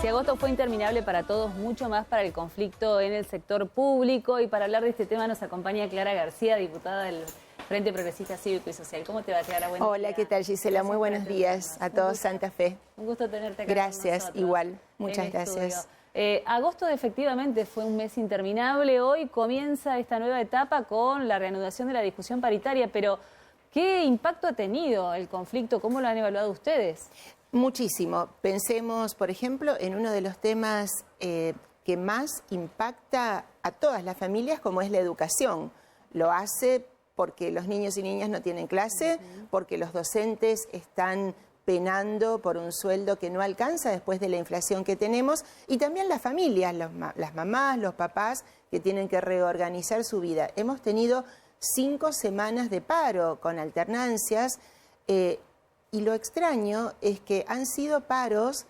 Si agosto fue interminable para todos, mucho más para el conflicto en el sector público. Y para hablar de este tema nos acompaña Clara García, diputada del Frente Progresista Cívico y Social. ¿Cómo te va, Clara? Hola, ¿qué tal, Gisela? Gracias. Muy buenos días a todos, Santa Fe. Un gusto tenerte acá. Gracias, igual. Muchas gracias. Agosto efectivamente fue un mes interminable. Hoy comienza esta nueva etapa con la reanudación de la discusión paritaria, pero ¿qué impacto ha tenido el conflicto? ¿Cómo lo han evaluado ustedes? Muchísimo. Pensemos, por ejemplo, en uno de los temas que más impacta a todas las familias, como es la educación. Lo hace porque los niños y niñas no tienen clase, porque los docentes están penando por un sueldo que no alcanza después de la inflación que tenemos, y también las familias, las mamás, los papás, que tienen que reorganizar su vida. Hemos tenido 5 semanas de paro con alternancias, y lo extraño es que han sido paros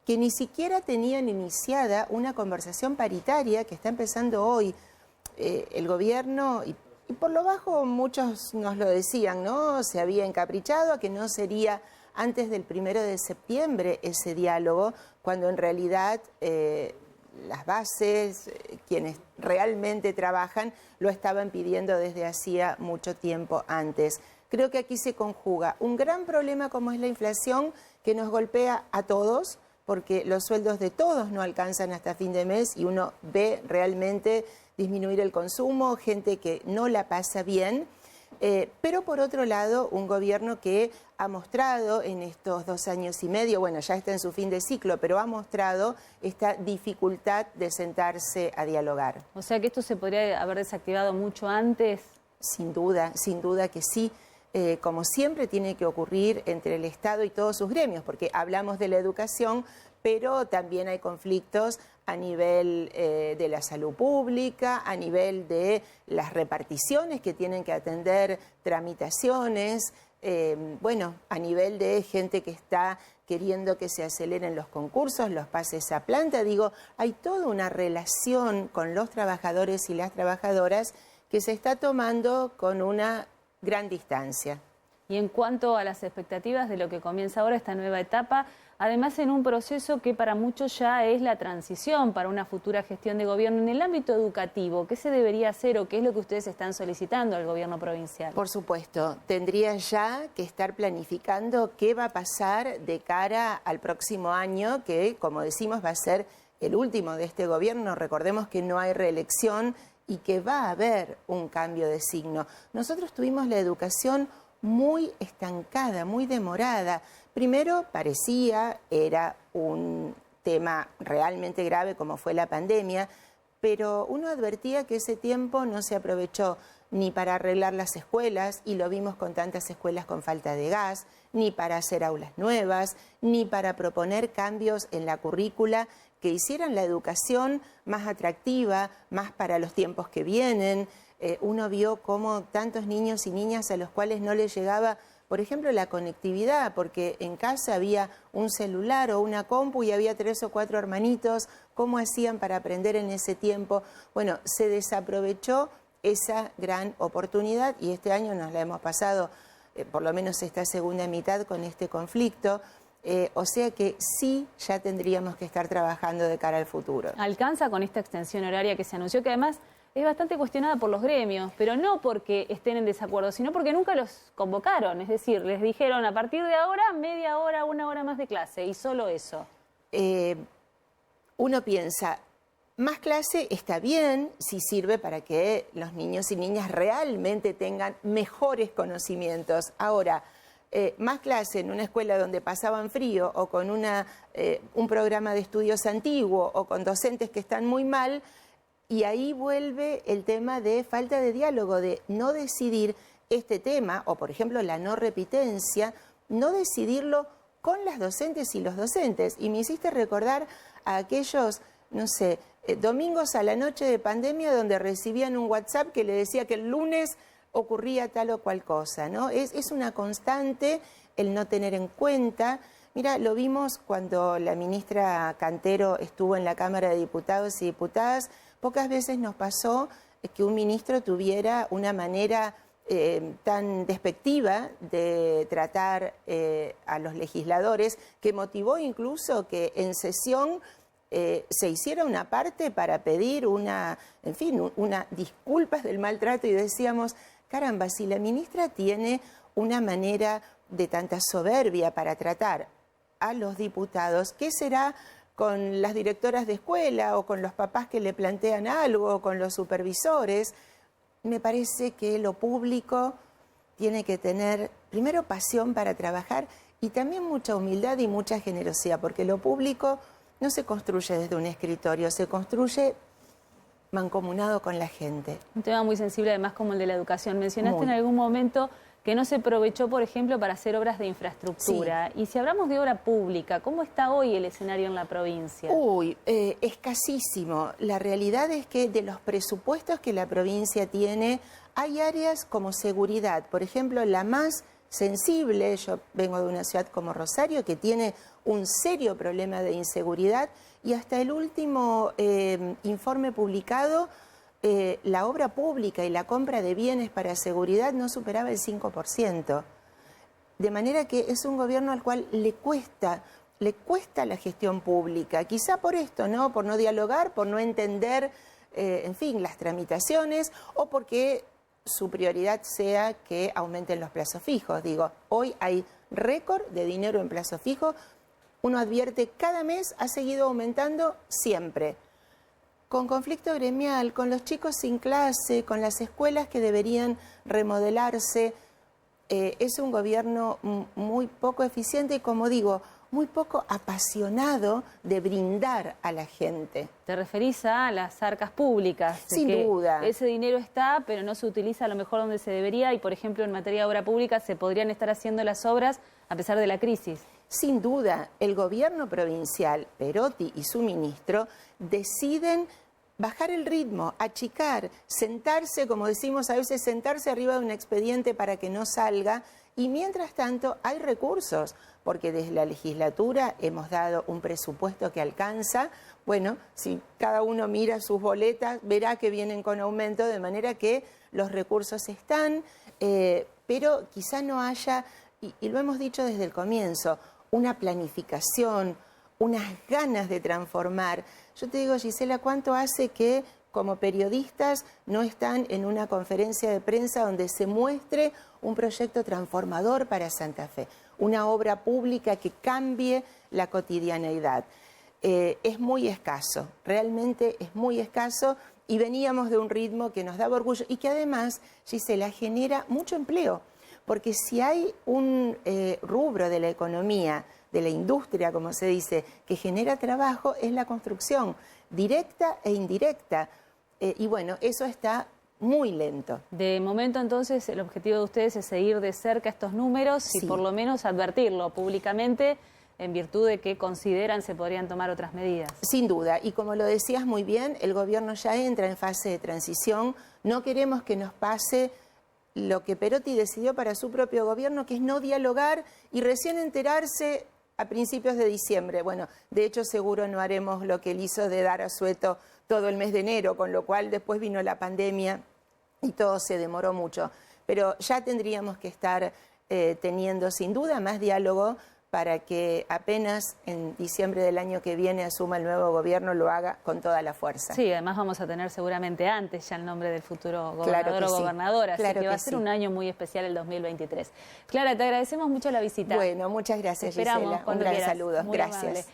que ni siquiera tenían iniciada una conversación paritaria que está empezando hoy. El gobierno, y por lo bajo muchos nos lo decían, ¿no? Se había encaprichado a que no sería antes del 1 de septiembre ese diálogo, cuando en realidad las bases, quienes realmente trabajan, lo estaban pidiendo desde hacía mucho tiempo antes. Creo que aquí se conjuga un gran problema como es la inflación, que nos golpea a todos, porque los sueldos de todos no alcanzan hasta fin de mes y uno ve realmente disminuir el consumo, gente que no la pasa bien, pero por otro lado un gobierno que ha mostrado en estos 2 años y medio, bueno, ya está en su fin de ciclo, pero ha mostrado esta dificultad de sentarse a dialogar. O sea que esto se podría haber desactivado mucho antes. Sin duda que sí. Como siempre tiene que ocurrir entre el Estado y todos sus gremios, porque hablamos de la educación, pero también hay conflictos a nivel de la salud pública, a nivel de las reparticiones que tienen que atender tramitaciones, bueno, a nivel de gente que está queriendo que se aceleren los concursos, los pases a planta. Digo, hay toda una relación con los trabajadores y las trabajadoras que se está tomando con una gran distancia. Y en cuanto a las expectativas de lo que comienza ahora esta nueva etapa, además en un proceso que para muchos ya es la transición para una futura gestión de gobierno en el ámbito educativo, ¿qué se debería hacer o qué es lo que ustedes están solicitando al gobierno provincial? Por supuesto, tendría ya que estar planificando qué va a pasar de cara al próximo año, que como decimos va a ser el último de este gobierno. Recordemos que no hay reelección y que va a haber un cambio de signo. Nosotros tuvimos la educación muy estancada, muy demorada. Primero era un tema realmente grave como fue la pandemia, pero uno advertía que ese tiempo no se aprovechó ni para arreglar las escuelas, y lo vimos con tantas escuelas con falta de gas, ni para hacer aulas nuevas, ni para proponer cambios en la currícula que hicieran la educación más atractiva, más para los tiempos que vienen. Uno vio cómo tantos niños y niñas a los cuales no les llegaba, por ejemplo, la conectividad, porque en casa había un celular o una compu y había 3 o 4 hermanitos, ¿cómo hacían para aprender en ese tiempo? Bueno, se desaprovechó esa gran oportunidad y este año nos la hemos pasado, por lo menos esta segunda mitad, con este conflicto. O sea que sí, ya tendríamos que estar trabajando de cara al futuro. ¿Alcanza con esta extensión horaria que se anunció, que además es bastante cuestionada por los gremios, pero no porque estén en desacuerdo, sino porque nunca los convocaron? Es decir, les dijeron a partir de ahora, media hora, 1 hora más de clase, y solo eso. Uno piensa, más clase está bien si sirve para que los niños y niñas realmente tengan mejores conocimientos. Ahora, más clase en una escuela donde pasaban frío, o con un programa de estudios antiguo, o con docentes que están muy mal, y ahí vuelve el tema de falta de diálogo, de no decidir este tema, o por ejemplo la no repitencia, no decidirlo con las docentes y los docentes. Y me hiciste recordar a aquellos, no sé, domingos a la noche de pandemia donde recibían un WhatsApp que le decía que el lunes ocurría tal o cual cosa, ¿no? Es una constante el no tener en cuenta. Mira, lo vimos cuando la ministra Cantero estuvo en la Cámara de Diputados y Diputadas. Pocas veces nos pasó que un ministro tuviera una manera tan despectiva de tratar a los legisladores, que motivó incluso que en sesión se hiciera una parte para pedir una disculpas del maltrato, y decíamos, caramba, si la ministra tiene una manera de tanta soberbia para tratar a los diputados, ¿qué será con las directoras de escuela o con los papás que le plantean algo, o con los supervisores? Me parece que lo público tiene que tener primero pasión para trabajar y también mucha humildad y mucha generosidad, porque lo público no se construye desde un escritorio, se construye mancomunado con la gente. Un tema muy sensible además como el de la educación. Mencionaste en algún momento que no se aprovechó, por ejemplo, para hacer obras de infraestructura. Sí. Y si hablamos de obra pública, ¿cómo está hoy el escenario en la provincia? Escasísimo. La realidad es que de los presupuestos que la provincia tiene, hay áreas como seguridad. Por ejemplo, la más sensible, yo vengo de una ciudad como Rosario, que tiene un serio problema de inseguridad, y hasta el último informe publicado, la obra pública y la compra de bienes para seguridad no superaba el 5%. De manera que es un gobierno al cual le cuesta la gestión pública. Quizá por esto, ¿no? Por no dialogar, por no entender, las tramitaciones, o porque su prioridad sea que aumenten los plazos fijos. Digo, hoy hay récord de dinero en plazo fijo. Uno advierte, cada mes ha seguido aumentando siempre. Con conflicto gremial, con los chicos sin clase, con las escuelas que deberían remodelarse. Es un gobierno muy poco eficiente y, como digo, muy poco apasionado de brindar a la gente. ¿Te referís a las arcas públicas? Sin duda. Ese dinero está, pero no se utiliza a lo mejor donde se debería, y, por ejemplo, en materia de obra pública se podrían estar haciendo las obras a pesar de la crisis. Sin duda, el gobierno provincial, Perotti y su ministro, deciden bajar el ritmo, achicar, sentarse, como decimos a veces, sentarse arriba de un expediente para que no salga, y mientras tanto hay recursos, porque desde la legislatura hemos dado un presupuesto que alcanza. Bueno, si cada uno mira sus boletas, verá que vienen con aumento, de manera que los recursos están, pero quizá no haya, y lo hemos dicho desde el comienzo, una planificación, unas ganas de transformar. Yo te digo, Gisela, ¿cuánto hace que como periodistas no están en una conferencia de prensa donde se muestre un proyecto transformador para Santa Fe? Una obra pública que cambie la cotidianeidad. Es muy escaso, realmente es muy escaso, y veníamos de un ritmo que nos daba orgullo y que además, Gisela, genera mucho empleo. Porque si hay un rubro de la economía, de la industria, como se dice, que genera trabajo, es la construcción, directa e indirecta. Y bueno, eso está muy lento. De momento, entonces, el objetivo de ustedes es seguir de cerca estos números y por lo menos advertirlo públicamente, en virtud de que consideran se podrían tomar otras medidas. Sin duda, y como lo decías muy bien, el gobierno ya entra en fase de transición. No queremos que nos pase lo que Perotti decidió para su propio gobierno, que es no dialogar y recién enterarse a principios de diciembre. Bueno, de hecho seguro no haremos lo que él hizo de dar asueto todo el mes de enero, con lo cual después vino la pandemia y todo se demoró mucho. Pero ya tendríamos que estar teniendo sin duda más diálogo para que apenas en diciembre del año que viene asuma el nuevo gobierno, lo haga con toda la fuerza. Sí, además vamos a tener seguramente antes ya el nombre del futuro gobernador o gobernadora, así que va a ser un año muy especial el 2023. Clara, te agradecemos mucho la visita. Bueno, muchas gracias, Gisela. Un gran saludo. Gracias. Amable.